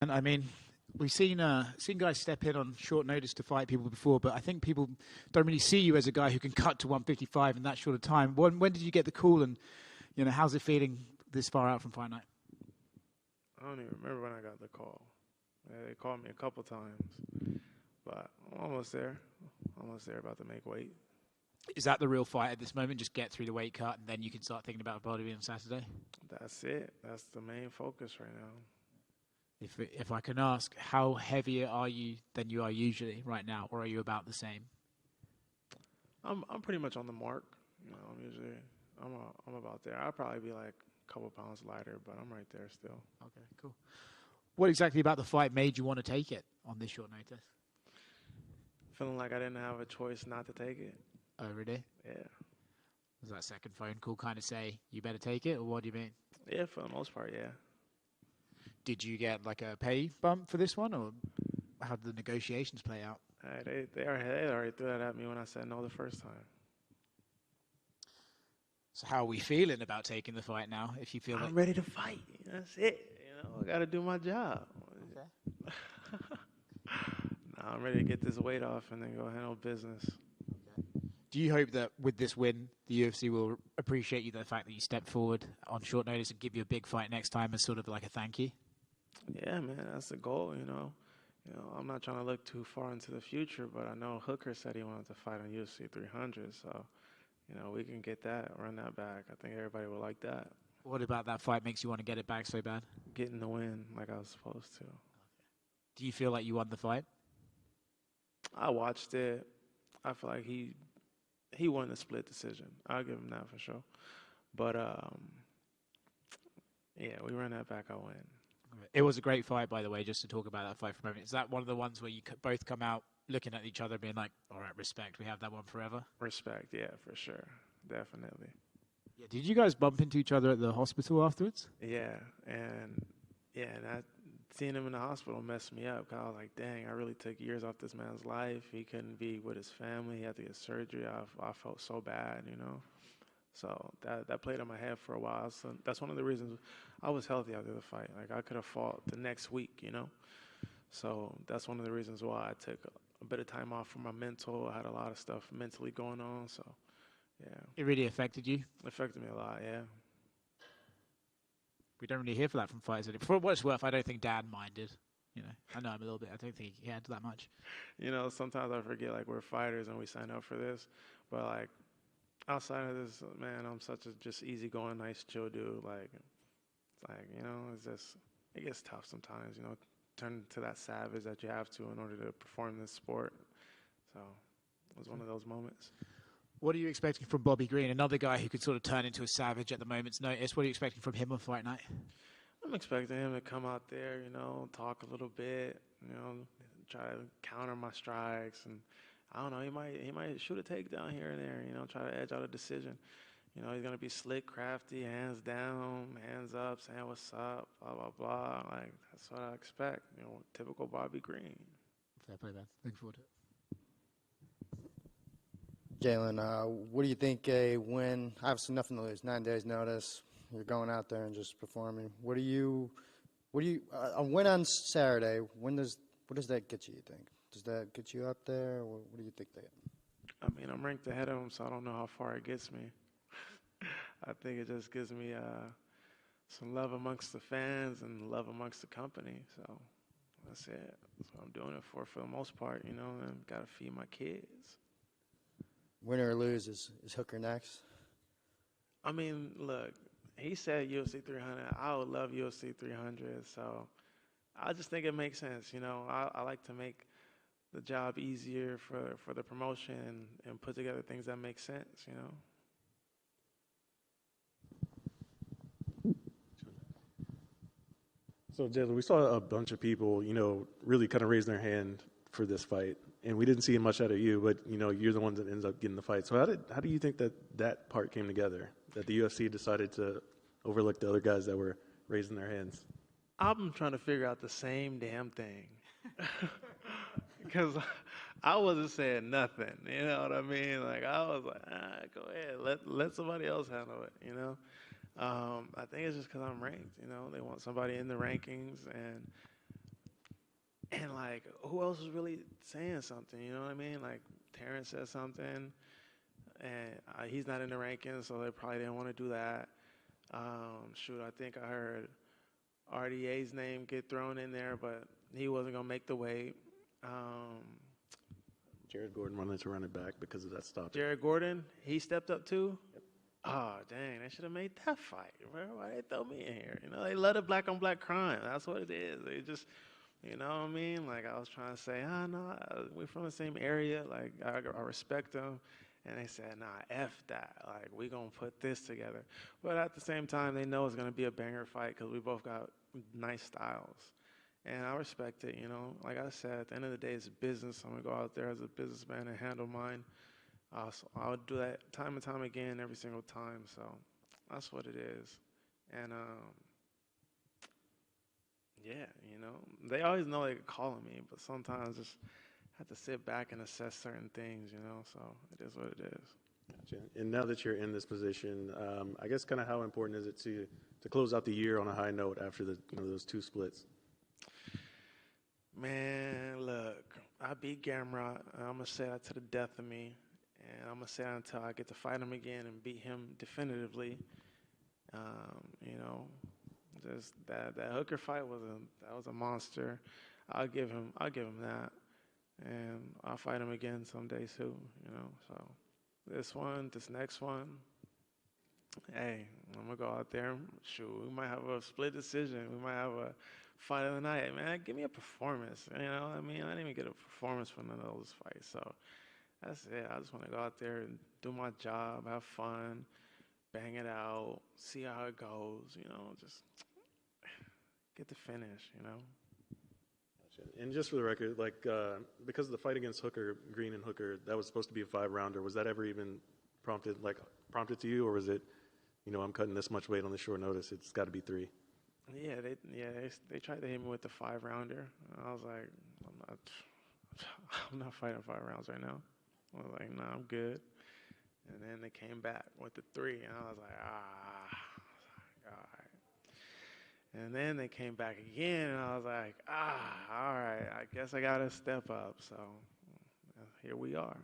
And I mean, we've seen guys step in on short notice to fight people before, but I think people don't really see you as a guy who can cut to 155 in that short of time. When did you get the call, and how's it feeling this far out from fight night? I don't even remember when I got the call. Yeah, they called me a couple times, but I'm almost there. Almost there, about to make weight. Is that the real fight at this moment? Just get through the weight cut, and then you can start thinking about bodybuilding on Saturday. That's it. That's the main focus right now. If I can ask, how heavier are you than you are usually right now, or are you about the same? I'm pretty much on the mark. I'm usually I'm about there. I'll probably be like a couple pounds lighter, but I'm right there still. Okay, cool. What exactly about the fight made you want to take it on this short notice? Feeling like I didn't have a choice not to take it. Oh, really? Yeah. Was that second phone call kind of say, you better take it, or what do you mean? Yeah, for the most part, yeah. Did you get like a pay bump for this one, or how did the negotiations play out? They already threw that at me when I said no the first time. So how are we feeling about taking the fight now? If you feel I'm ready to fight. That's it. I got to do my job. Okay. Nah, I'm ready to get this weight off and then go handle business. Okay. Do you hope that with this win, the UFC will appreciate you, the fact that you stepped forward on short notice and give you a big fight next time as sort of like a thank you? Yeah, man, that's the goal. I'm not trying to look too far into the future, but I know Hooker said he wanted to fight on UFC 300, so we can get that, run that back. I think everybody would like that. What about that fight makes you want to get it back so bad? Getting the win like I was supposed to. Do you feel like you won the fight? I watched it. I feel like he won the split decision. I'll give him that for sure. But yeah, we run that back. I win. It was a great fight, by the way, just to talk about that fight for a moment. Is that one of the ones where you both come out looking at each other being like, all right, respect, we have that one forever? Respect, yeah, for sure. Definitely. Yeah. Did you guys bump into each other at the hospital afterwards? Yeah, and seeing him in the hospital messed me up. 'Cause I was like, dang, I really took years off this man's life. He couldn't be with his family. He had to get surgery. I felt so bad. So that played in my head for a while. So that's one of the reasons I was healthy after the fight. Like I could have fought the next week. So that's one of the reasons why I took a bit of time off from my mental. I had a lot of stuff mentally going on. So yeah. It really affected you? It affected me a lot, yeah. We don't really hear for that from fighters. For what it's worth, I don't think Dan minded. I know him a little bit. I don't think he had that much. Sometimes I forget like we're fighters and we sign up for this, but like outside of this, man, I'm such a just easygoing, nice, chill dude. Like, it's like it's just it gets tough sometimes. Turn to that savage that you have to in order to perform this sport. So it was one of those moments. What are you expecting from Bobby Green, another guy who could sort of turn into a savage at the moment's notice? What are you expecting from him on fight night? I'm expecting him to come out there, talk a little bit, try to counter my strikes, and I don't know, he might shoot a takedown here and there, try to edge out a decision. He's gonna be slick, crafty, hands down, hands up, saying what's up, blah blah blah. Like that's what I expect. Typical Bobby Green. Fair play, man. Looking forward to it. Jalin, what do you think a win? Obviously, nothing to lose. 9 days notice. You're going out there and just performing. What do you? A win on Saturday? What does that get you? You think? Does that get you up there? What do you think that? I mean, I'm ranked ahead of him, so I don't know how far it gets me. I think it just gives me some love amongst the fans and love amongst the company. So that's it. That's what I'm doing it for the most part. And got to feed my kids. Win or lose, is Hooker next? I mean, look, he said UFC 300. I would love UFC 300. So I just think it makes sense. I like to make the job easier for the promotion and put together things that make sense. So, Jalen, we saw a bunch of people, really kind of raise their hand for this fight, and we didn't see much out of you, but you're the one that ends up getting the fight. So, how do you think that part came together? That the UFC decided to overlook the other guys that were raising their hands? I'm trying to figure out the same damn thing, because I wasn't saying nothing. You know what I mean? Like I was like, go ahead, let somebody else handle it. I think it's just because I'm ranked. They want somebody in the rankings, and And like, who else was really saying something? You know what I mean? Like Terrence said something, and he's not in the rankings, so they probably didn't want to do that. Shoot, I think I heard RDA's name get thrown in there, but he wasn't gonna make the weight. Jared Gordon wanted to run it back because of that stop. Jared Gordon, he stepped up too. Yep. Oh dang, they should have made that fight, bro. Why they throw me in here? You know, they love the black on black crime. That's what it is. They just, you know what I mean? Like I was trying to say, no, we're from the same area. Like I respect them. And they said, nah, F that. Like, we going to put this together. But at the same time, they know it's going to be a banger fight because we both got nice styles. And I respect it, you know. Like I said, at the end of the day, it's business. I'm going to go out there as a businessman and handle mine. I'll do that time and time again every single time. So that's what it is. And, yeah, you know, they always know they can call on me, but sometimes just have to sit back and assess certain things, you know, so it is what it is. Gotcha. And now that you're in this position, I guess kind of how important is it to close out the year on a high note after those two splits? Man, look, I beat Gamrot, and I'm going to say that to the death of me, and I'm going to say that until I get to fight him again and beat him definitively. You know, just that Hooker fight was a monster. I'll give him that. And I'll fight him again someday soon, you know. So this next one, hey, I'm going to go out there. Shoot, we might have a split decision. We might have a fight of the night. Man, give me a performance, you know what I mean? I didn't even get a performance for none of those fights. So that's it. I just want to go out there and do my job, have fun, bang it out, see how it goes, you know, just get the finish, you know. And just for the record, like because of the fight against Green and Hooker, that was supposed to be a 5-rounder. Was that ever even prompted to you, or was it, you know, I'm cutting this much weight on this short notice, it's got to be 3? Yeah, they tried to hit me with the 5-rounder. I was like, I'm not fighting 5 rounds right now. I was like, nah, I'm good. And then they came back with the 3, and I was like, all right. And then they came back again, and I was like, all right, I guess I got to step up. So here we are.